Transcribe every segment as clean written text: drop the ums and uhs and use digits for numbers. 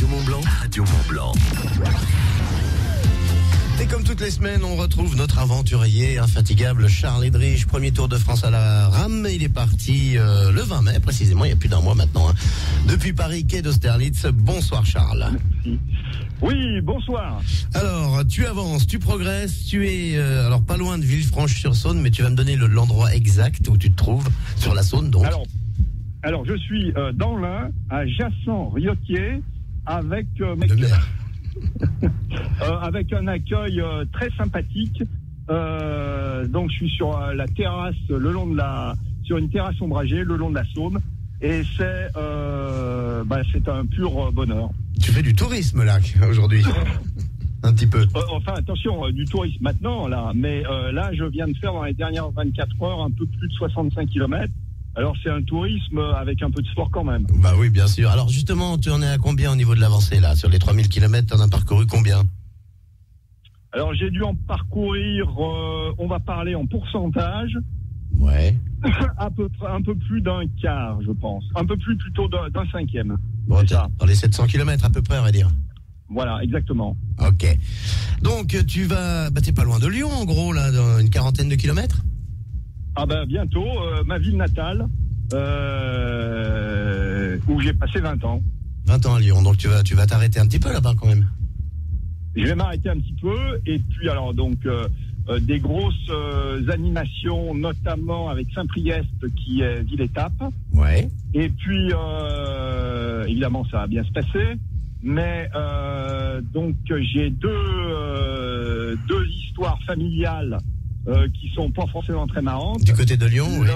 Radio Mont-Blanc. Radio Mont-Blanc. Et comme toutes les semaines, on retrouve notre aventurier infatigable Charles Edrich. Premier Tour de France à la rame. Il est parti le 20 mai, précisément, il y a plus d'un mois maintenant. Depuis Paris, quai d'Austerlitz. Bonsoir Charles. Merci. Oui, bonsoir. Alors, tu avances, tu progresses, tu es alors pas loin de Villefranche-sur-Saône, mais tu vas me donner l'endroit exact où tu te trouves, sur la Saône donc. Alors je suis dans l'Ain, à Jassan-Riotier, avec avec un accueil très sympathique. Donc je suis sur la terrasse, sur une terrasse ombragée, le long de la Saône, et c'est un pur bonheur. Tu fais du tourisme là aujourd'hui. Un petit peu. Enfin, attention, du tourisme maintenant, là. Mais là, je viens de faire dans les dernières 24 heures un peu plus de 65 km. Alors, c'est un tourisme avec un peu de sport quand même. Bah oui, bien sûr. Alors, justement, tu en es à combien au niveau de l'avancée, là? Sur les 3000 km, tu en as parcouru combien? Alors, j'ai dû en parcourir, on va parler en pourcentage. Ouais. À peu près, un peu plus d'un quart, je pense. Un peu plus plutôt d'un cinquième. Bon, dans les 700 km à peu près, on va dire. Voilà, exactement. Ok. Donc, tu vas... t'es pas loin de Lyon, en gros, là, dans une quarantaine de kilomètres? Ah bientôt, ma ville natale, où j'ai passé 20 ans. 20 ans à Lyon, donc tu vas t'arrêter un petit peu là-bas quand même. Je vais m'arrêter un petit peu, et puis alors donc des grosses animations, notamment avec Saint-Priest qui est ville-étape. Ouais. Et puis évidemment ça va bien se passer, mais donc j'ai deux histoires familiales qui sont pas forcément très marrantes. Du côté de Lyon, oui.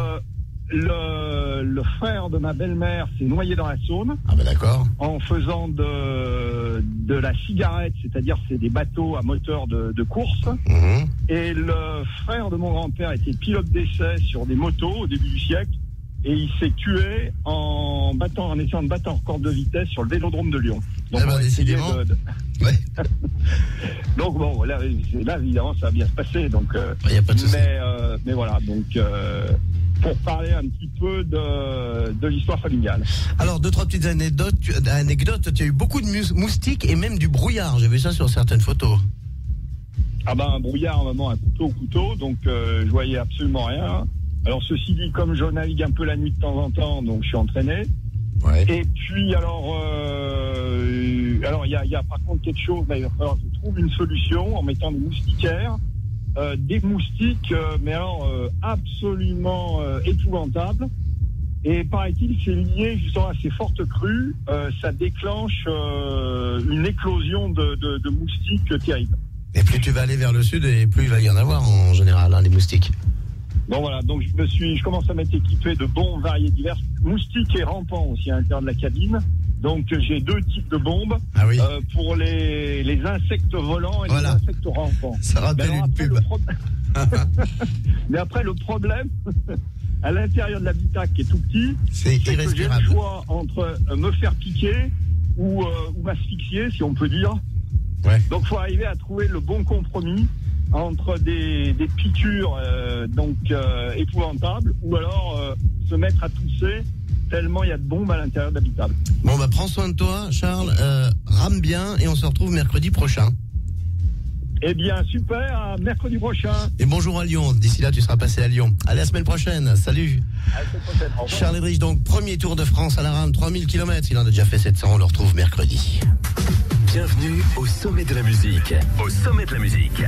Le frère de ma belle-mère s'est noyé dans la Saône. Ah d'accord. En faisant de la cigarette, c'est-à-dire c'est des bateaux à moteur de course. Mmh. Et le frère de mon grand-père était pilote d'essai sur des motos au début du siècle. Et il s'est tué en essayant de battre un record de vitesse sur le vélodrome de Lyon. Donc décidément. Ouais. Donc bon, là évidemment ça va bien se passer. Donc, y a pas de souci. Mais voilà, donc pour parler un petit peu de l'histoire familiale. Alors 2-3 petites anecdotes. Tu as eu beaucoup de moustiques et même du brouillard. J'ai vu ça sur certaines photos. Un brouillard, un moment, un couteau au couteau. Donc je voyais absolument rien. Alors ceci dit, comme je navigue un peu la nuit de temps en temps, donc je suis entraîné. Ouais. Et puis alors il y a par contre quelque chose, il va falloir que je trouve une solution en mettant des moustiquaires, des moustiques, mais alors absolument épouvantables. Et paraît-il, c'est lié justement à ces fortes crues, ça déclenche une éclosion de moustiques terribles. Et plus tu vas aller vers le sud, et plus il va y en avoir en général, les moustiques. Bon voilà, donc je commence à m'être équipé de bombes variées diverses, moustiques et rampants aussi à l'intérieur de la cabine. Donc j'ai 2 types de bombes pour les insectes volants et les insectes rampants. Ça rappelle une pub. Mais après le problème, à l'intérieur de l'habitat qui est tout petit, c'est que j'ai le choix entre me faire piquer ou m'asphyxier, si on peut dire. Ouais. Donc il faut arriver à trouver le bon compromis entre des piqûres épouvantables ou alors se mettre à tousser tellement il y a de bombes à l'intérieur de l'habitat. Bon prends soin de toi Charles, rame bien et on se retrouve mercredi prochain. Eh bien super, à mercredi prochain. Et bonjour à Lyon, d'ici là tu seras passé à Lyon. Allez, à la semaine prochaine, salut. À la semaine prochaine, au revoir. Charles Edrich, donc premier Tour de France à la rame, 3000 km, il en a déjà fait 700, on le retrouve mercredi. Bienvenue au sommet de la musique. Au sommet de la musique.